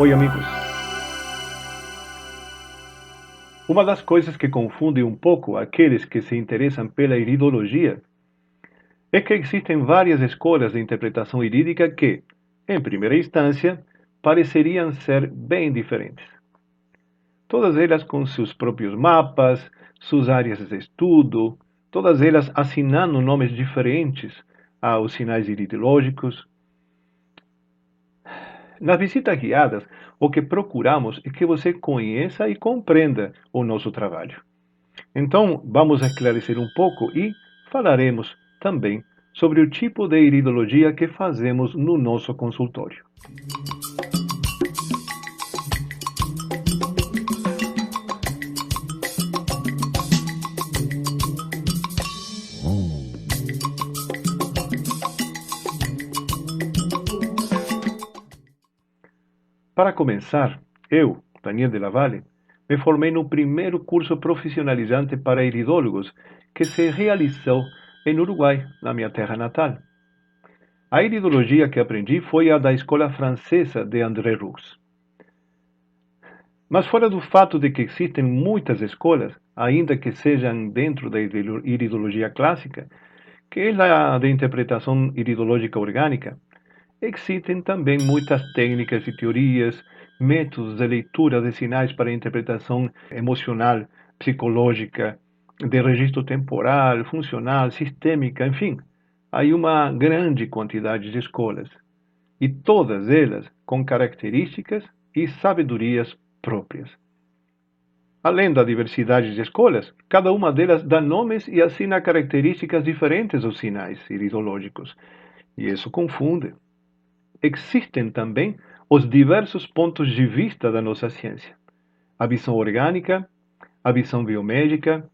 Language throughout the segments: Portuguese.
Oi, amigos. Uma das coisas que confunde um pouco aqueles que se interessam pela iridologia é que existem várias escolas de interpretação irídica que, em primeira instância, pareceriam ser bem diferentes. Todas elas com seus próprios mapas, suas áreas de estudo, todas elas assinando nomes diferentes aos sinais iridológicos. Nas visitas guiadas, o que procuramos é que você conheça e compreenda o nosso trabalho. Então, vamos esclarecer um pouco e falaremos também sobre o tipo de iridologia que fazemos no nosso consultório. Para começar, eu, Daniel de la Valle, me formei no primeiro curso profissionalizante para iridólogos que se realizou em Uruguai, na minha terra natal. A iridologia que aprendi foi a da escola francesa de André Roux. Mas fora do fato de que existem muitas escolas, ainda que sejam dentro da iridologia clássica, que é a de interpretação iridológica orgânica, existem também muitas técnicas e teorias, métodos de leitura de sinais para interpretação emocional, psicológica, de registro temporal, funcional, sistêmica, enfim. Há uma grande quantidade de escolas, e todas elas com características e sabedorias próprias. Além da diversidade de escolas, cada uma delas dá nomes e assina características diferentes aos sinais iridológicos, e isso confunde. Existem também os diversos pontos de vista da nossa ciência: a visão orgânica, a visão biomédica,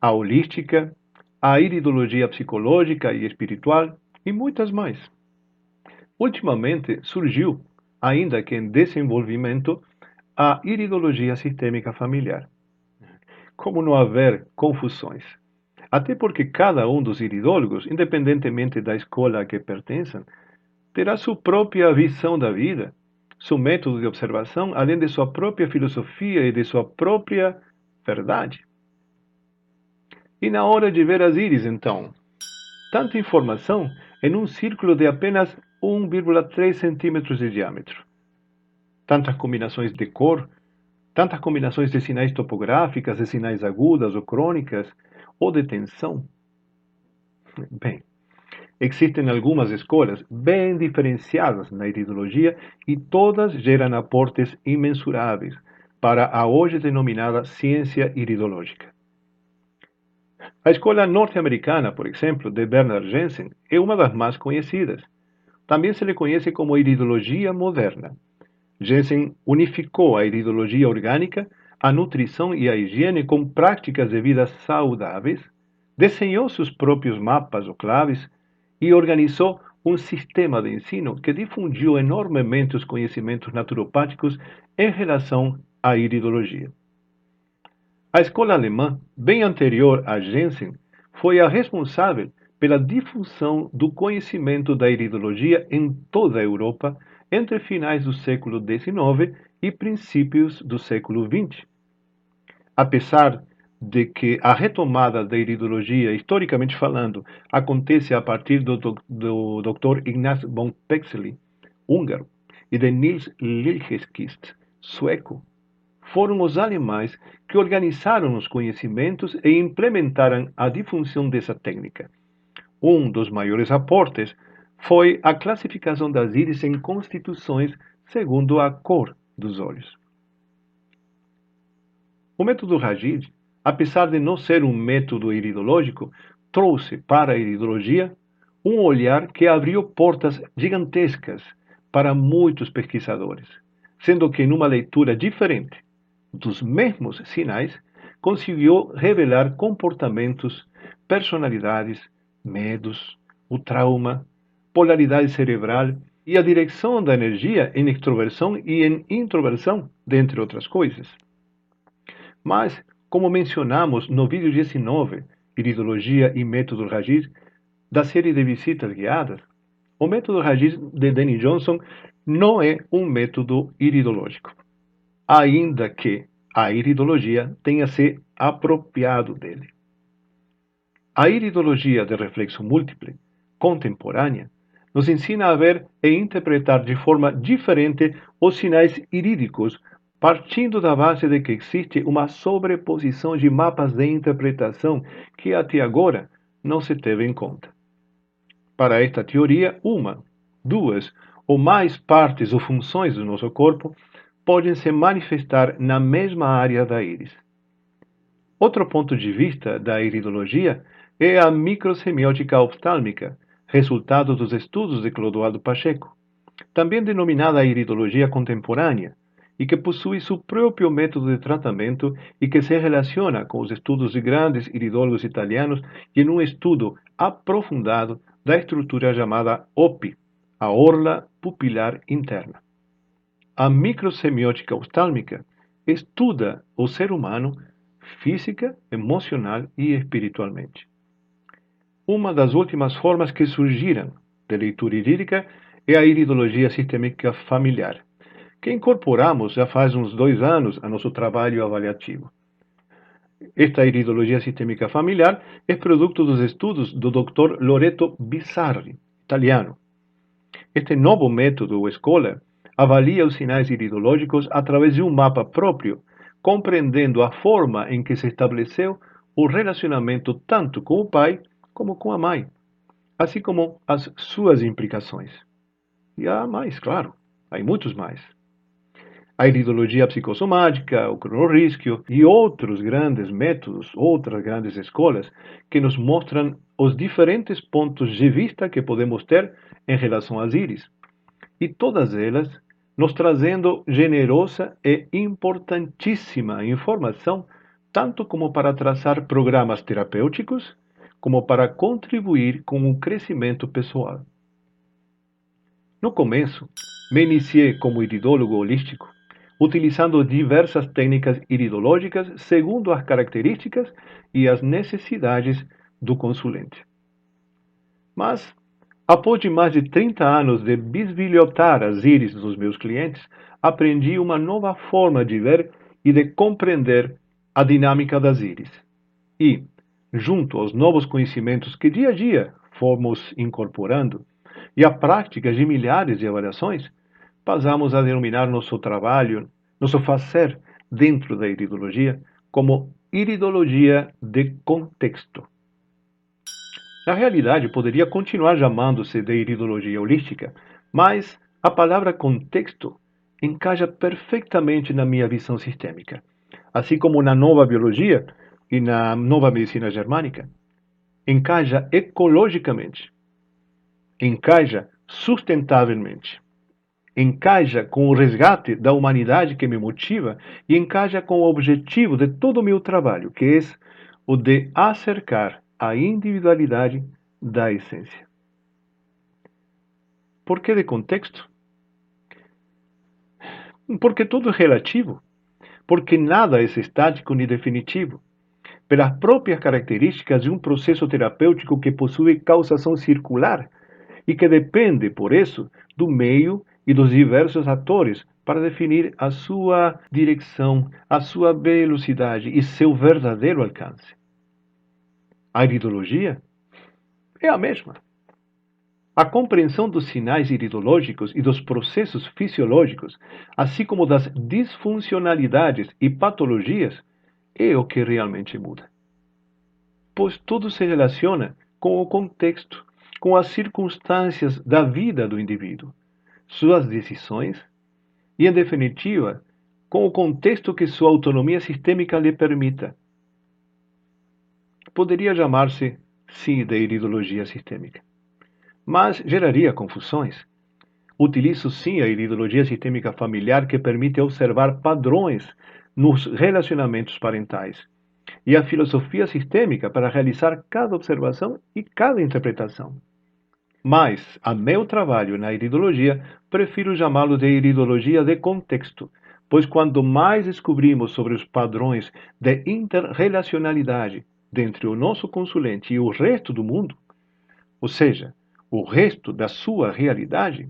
a holística, a iridologia psicológica e espiritual, e muitas mais. Ultimamente surgiu, ainda que em desenvolvimento, a iridologia sistêmica familiar. Como não haver confusões? Até porque cada um dos iridólogos, independentemente da escola a que pertençam, terá sua própria visão da vida, seu método de observação, além de sua própria filosofia e de sua própria verdade. E na hora de ver as íris, então? Tanta informação em um círculo de apenas 1,3 centímetros de diâmetro. Tantas combinações de cor, tantas combinações de sinais topográficas, de sinais agudas ou crônicas, ou de tensão. Bem, existem algumas escolas bem diferenciadas na iridologia e todas geram aportes imensuráveis para a hoje denominada ciência iridológica. A escola norte-americana, por exemplo, de Bernard Jensen, é uma das mais conhecidas. Também se lhe conhece como iridologia moderna. Jensen unificou a iridologia orgânica, a nutrição e a higiene com práticas de vida saudáveis, desenhou seus próprios mapas ou claves e organizou um sistema de ensino que difundiu enormemente os conhecimentos naturopáticos em relação à iridologia. A escola alemã, bem anterior a Jensen, foi a responsável pela difusão do conhecimento da iridologia em toda a Europa entre finais do século XIX e princípios do século XX. Apesar de que a retomada da iridologia, historicamente falando, acontece a partir do Dr. Ignaz von Pexely, húngaro, e de Nils Liljeqvist, sueco, foram os alemães que organizaram os conhecimentos e implementaram a difusão dessa técnica. Um dos maiores aportes foi a classificação das íris em constituições segundo a cor dos olhos. O método Rajid, apesar de não ser um método iridológico, trouxe para a iridologia um olhar que abriu portas gigantescas para muitos pesquisadores, sendo que numa leitura diferente dos mesmos sinais, conseguiu revelar comportamentos, personalidades, medos, o trauma, polaridade cerebral e a direção da energia em extroversão e em introversão, dentre outras coisas. Mas, como mencionamos no vídeo 19, Iridologia e Método Rajid, da série de visitas guiadas, o método Rajid de Danny Johnson não é um método iridológico, ainda que a iridologia tenha se apropriado dele. A iridologia de reflexo múltiple, contemporânea, nos ensina a ver e interpretar de forma diferente os sinais irídicos, partindo da base de que existe uma sobreposição de mapas de interpretação que até agora não se teve em conta. Para esta teoria, uma, duas ou mais partes ou funções do nosso corpo podem se manifestar na mesma área da íris. Outro ponto de vista da iridologia é a microsemiótica oftálmica, resultado dos estudos de Clodoaldo Pacheco, também denominada iridologia contemporânea, e que possui seu próprio método de tratamento e que se relaciona com os estudos de grandes iridólogos italianos e em um estudo aprofundado da estrutura chamada OPI, a orla pupilar interna. A microsemiótica oftálmica estuda o ser humano física, emocional e espiritualmente. Uma das últimas formas que surgiram de leitura irídica é a iridologia sistêmica familiar, que incorporamos já faz uns 2 anos a nosso trabalho avaliativo. Esta iridologia sistêmica familiar é produto dos estudos do Dr. Loreto Bizzarri, italiano. Este novo método ou escola avalia os sinais iridológicos através de um mapa próprio, compreendendo a forma em que se estabeleceu o relacionamento tanto com o pai como com a mãe, assim como as suas implicações. E há mais, claro, há muitos mais. A iridologia psicossomática, o cronorrísquio e outros grandes métodos, outras grandes escolas, que nos mostram os diferentes pontos de vista que podemos ter em relação às íris. E todas elas nos trazendo generosa e importantíssima informação, tanto como para traçar programas terapêuticos, como para contribuir com o crescimento pessoal. No começo, me iniciei como iridólogo holístico, utilizando diversas técnicas iridológicas segundo as características e as necessidades do consulente. Mas, após de mais de 30 anos de bisbilhotar as íris dos meus clientes, aprendi uma nova forma de ver e de compreender a dinâmica das íris. E, junto aos novos conhecimentos que dia a dia fomos incorporando e a práticas de milhares de avaliações, passamos a denominar nosso trabalho, nosso fazer dentro da iridologia, como iridologia de contexto. Na realidade, poderia continuar chamando-se de iridologia holística, mas a palavra contexto encaixa perfeitamente na minha visão sistêmica, assim como na nova biologia e na nova medicina germânica. Encaixa ecologicamente, encaixa sustentavelmente, encaixa com o resgate da humanidade que me motiva e encaixa com o objetivo de todo o meu trabalho, que é o de acercar a individualidade da essência. Por que de contexto? Porque tudo é relativo, porque nada é estático nem definitivo, pelas próprias características de um processo terapêutico que possui causação circular e que depende, por isso, do meio e dos diversos atores para definir a sua direção, a sua velocidade e seu verdadeiro alcance. A iridologia é a mesma. A compreensão dos sinais iridológicos e dos processos fisiológicos, assim como das disfuncionalidades e patologias, é o que realmente muda. Pois tudo se relaciona com o contexto, com as circunstâncias da vida do indivíduo, suas decisões e, em definitiva, com o contexto que sua autonomia sistêmica lhe permita. Poderia chamar-se, sim, de iridologia sistêmica, mas geraria confusões. Utilizo sim a iridologia sistêmica familiar que permite observar padrões nos relacionamentos parentais e a filosofia sistêmica para realizar cada observação e cada interpretação. Mas, a meu trabalho na iridologia, prefiro chamá-lo de iridologia de contexto, pois quanto mais descobrimos sobre os padrões de interrelacionalidade entre o nosso consulente e o resto do mundo, ou seja, o resto da sua realidade,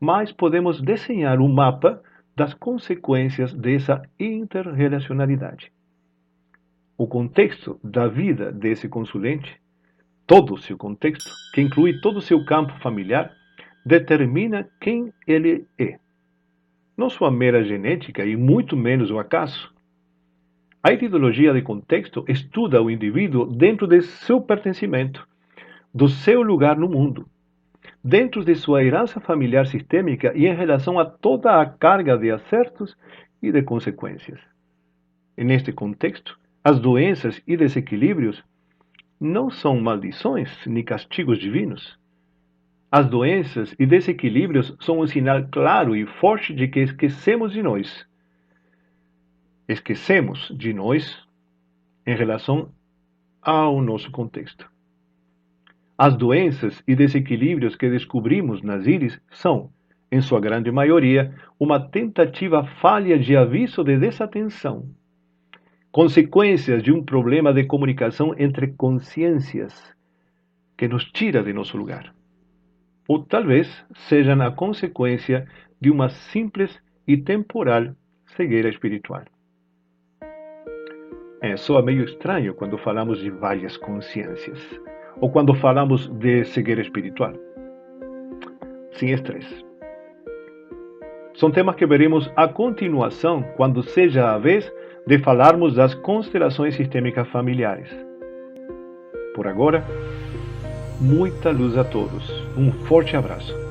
mais podemos desenhar um mapa das consequências dessa interrelacionalidade. O contexto da vida desse consulente, todo o seu contexto, que inclui todo o seu campo familiar, determina quem ele é. Não sua mera genética e muito menos o acaso. A ideologia de contexto estuda o indivíduo dentro de seu pertencimento, do seu lugar no mundo, dentro de sua herança familiar sistêmica e em relação a toda a carga de acertos e de consequências. E neste contexto, as doenças e desequilíbrios não são maldições nem castigos divinos. As doenças e desequilíbrios são um sinal claro e forte de que esquecemos de nós. Esquecemos de nós em relação ao nosso contexto. As doenças e desequilíbrios que descobrimos nas íris são, em sua grande maioria, uma tentativa falha de aviso de desatenção, consequências de um problema de comunicação entre consciências que nos tira de nosso lugar. Ou talvez sejam a consequência de uma simples e temporal cegueira espiritual. Soa meio estranho quando falamos de várias consciências, ou quando falamos de cegueira espiritual. Sem estresse. São temas que veremos a continuação quando seja a vez de falarmos das constelações sistêmicas familiares. Por agora, muita luz a todos. Um forte abraço.